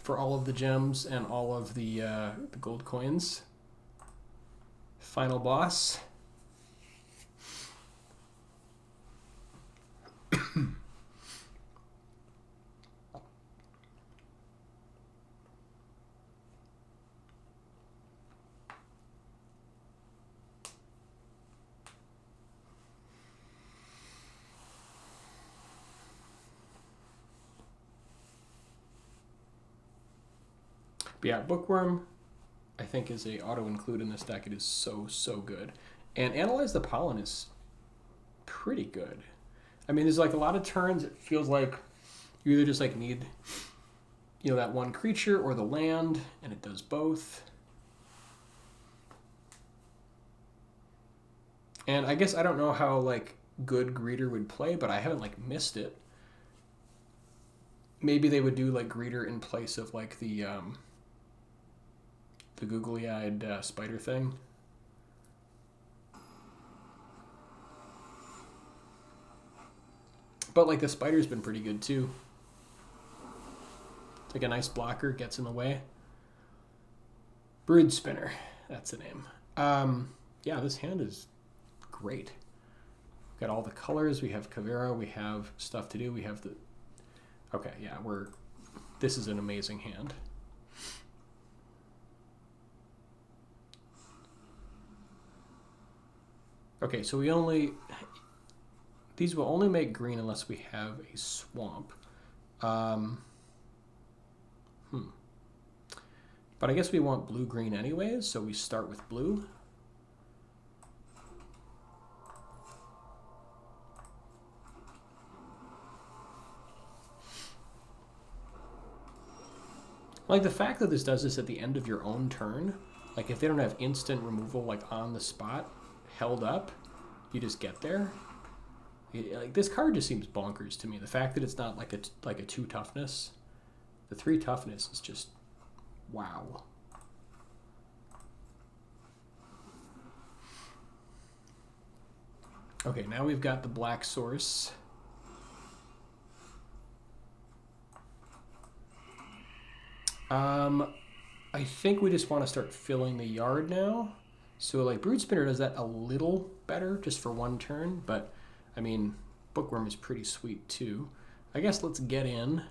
For all of the gems and all of the gold coins. Final boss. But yeah, Bookworm, I think, is a auto-include in this deck. It is so, so good. And Analyze the Pollen is pretty good. I mean, there's like a lot of turns, it feels like you either just like need, you know, that one creature or the land, and it does both. And I guess I don't know how like good Greeter would play, but I haven't like missed it. Maybe they would do like Greeter in place of like the googly-eyed spider thing. But like the spider's been pretty good too. It's like a nice blocker, gets in the way. Brood Spinner, that's the name. Yeah, this hand is great. We've got all the colors, we have Kavera, we have stuff to do, we have the... Okay, yeah, this is an amazing hand. Okay, so these will only make green unless we have a swamp. But I guess we want blue-green anyways, so we start with blue. Like the fact that this does this at the end of your own turn, like if they don't have instant removal like on the spot, held up, you just get there. Like this card just seems bonkers to me. The fact that it's not like a 2 toughness, the 3 toughness is just wow. Okay, now we've got the black source. I think we just want to start filling the yard now. So like Brood Spinner does that a little better just for one turn, but I mean Bookworm is pretty sweet too. I guess let's get in.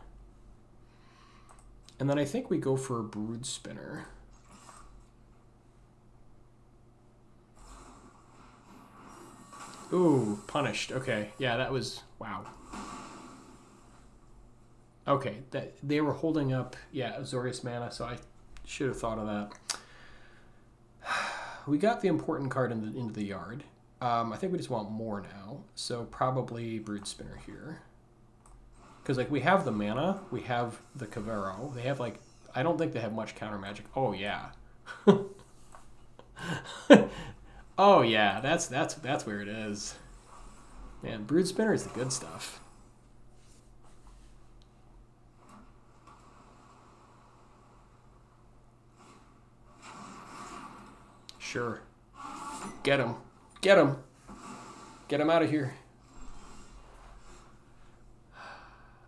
And then I think we go for a Brood Spinner. Ooh, punished. Okay, yeah, that was wow. Okay, that they were holding up, yeah, Azorius mana, so I should have thought of that. We got the important card into the yard. I think we just want more now, so probably Brood Spinner here. Because, like, we have the mana, we have the Cavero. They have, like, I don't think they have much counter magic. Oh, yeah. Oh, yeah, that's where it is. Man, Brood Spinner is the good stuff. Sure. Get him. Get him. Get him out of here.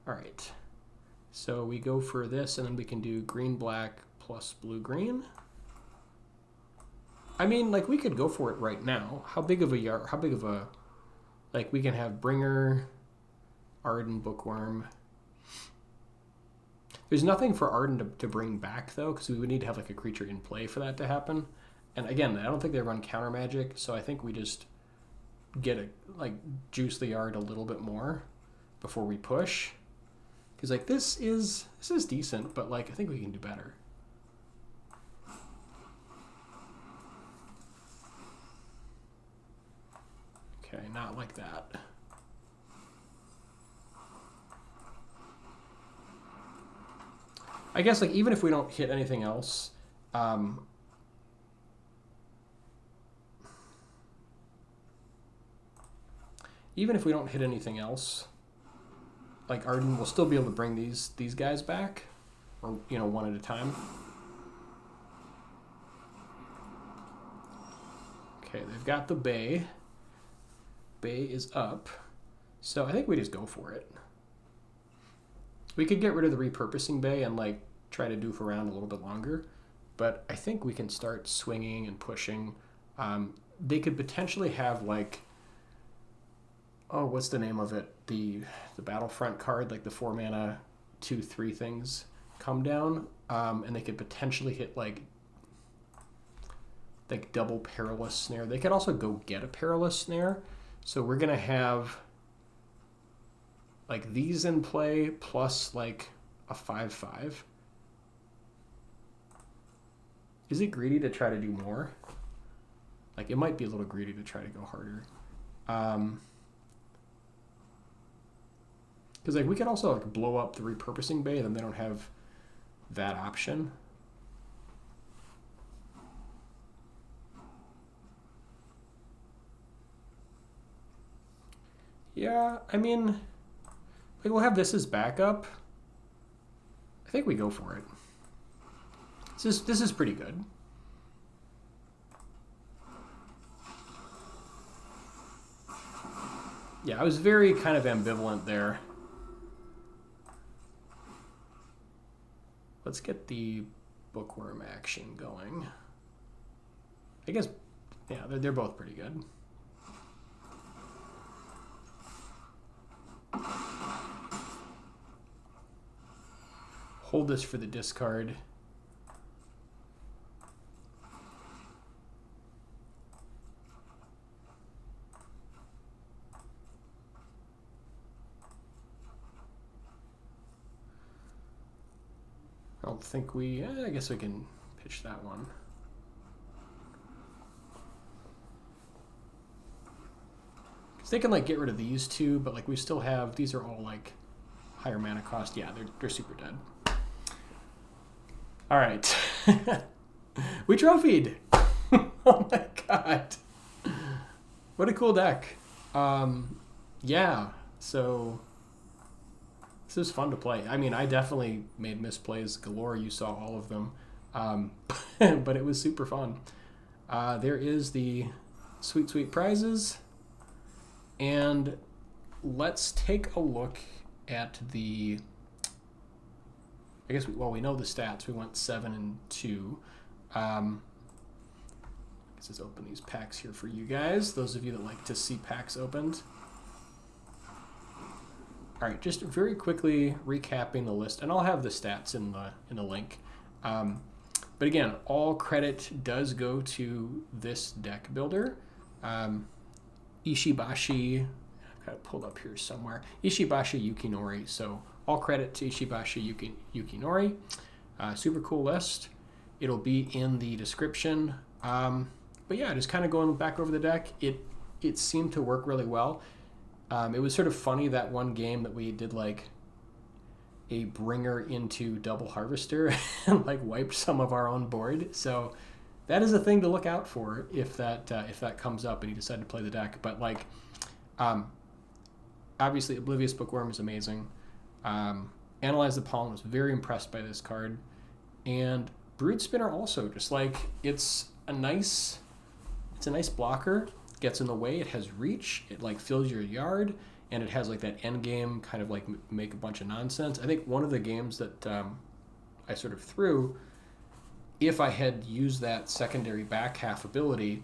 All right. So we go for this, and then we can do green-black plus blue-green. I mean, like, we could go for it right now. How big of a, like, we can have Bringer, Arden, Bookworm. There's nothing for Arden to bring back, though, because we would need to have, like, a creature in play for that to happen. And again, I don't think they run counter magic, so I think we just get juice the yard a little bit more before we push. Because, like, this is decent, but, like, I think we can do better. Okay, not like that. I guess, like, even if we don't hit anything else, like, Arden will still be able to bring these guys back, or, you know, one at a time. Okay, they've got the Bay. Bay is up, so I think we just go for it. We could get rid of the repurposing Bay and, like, try to doof around a little bit longer, but I think we can start swinging and pushing. They could potentially have, like, oh, what's the name of it? The Battlefront card, like the 4-mana 2/3 things come down, and they could potentially hit like double Perilous Snare. They could also go get a Perilous Snare. So we're gonna have like these in play plus like a 5/5. Is it greedy to try to do more? Like, it might be a little greedy to try to go harder. Because, like, we could also, like, blow up the repurposing Bay, and then they don't have that option. Yeah, I mean, like, we'll have this as backup. I think we go for it. This is pretty good. Yeah, I was very kind of ambivalent there. Let's get the Bookworm action going. I guess, yeah, they're both pretty good. Hold this for the discard. I don't think I guess we can pitch that one. Because they can, like, get rid of these two, but, like, we still have, these are all, like, higher mana cost. Yeah, they're super dead. All right. We trophied. Oh my god. What a cool deck. Yeah, so this is fun to play. I mean, I definitely made misplays galore. You saw all of them. But it was super fun. There is the sweet, sweet prizes. And let's take a look at the... I guess, we know the stats. We went 7-2. Let's just open these packs here for you guys, those of you that like to see packs opened. All right, just very quickly recapping the list, and I'll have the stats in the link. But again, all credit does go to this deck builder. Ishibashi, I've got it pulled up here somewhere. Ishibashi Yukinori, so all credit to Ishibashi Yukinori. Super cool list. It'll be in the description. But yeah, just kind of going back over the deck, it seemed to work really well. It was sort of funny that one game that we did like a bringer into double harvester and like wiped some of our own board. So that is a thing to look out for if that comes up and you decide to play the deck. But like, obviously Oblivious Bookworm is amazing. Analyze the Pollen was very impressed by this card, and Brood Spinner also, just like it's a nice blocker. Gets in the way. It has reach. It like fills your yard, and it has like that end game kind of like make a bunch of nonsense. I think one of the games that I sort of threw, if I had used that secondary back half ability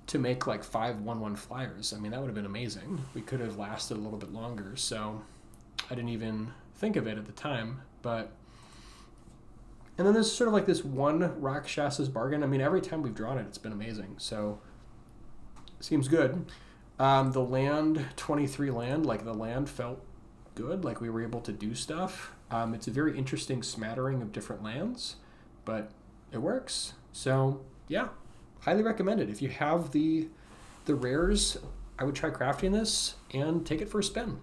to make like 5/1/1 flyers, I mean that would have been amazing. We could have lasted a little bit longer. So I didn't even think of it at the time, but. And then there's sort of like this one Rakshas's Bargain. I mean, every time we've drawn it, it's been amazing. So, seems good. The land, 23 land, like the land felt good. Like we were able to do stuff. It's a very interesting smattering of different lands, but it works. So, yeah, highly recommend it. If you have the rares, I would try crafting this and take it for a spin.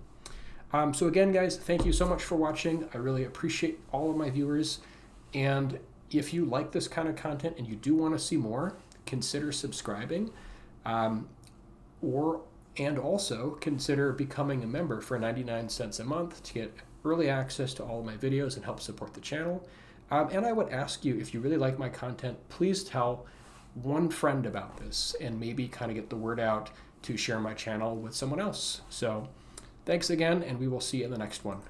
So again, guys, thank you so much for watching. I really appreciate all of my viewers. And if you like this kind of content and you do want to see more, consider subscribing, and also consider becoming a member for 99 cents a month to get early access to all of my videos and help support the channel. And I would ask you, if you really like my content, please tell one friend about this and maybe kind of get the word out to share my channel with someone else. So thanks again, and we will see you in the next one.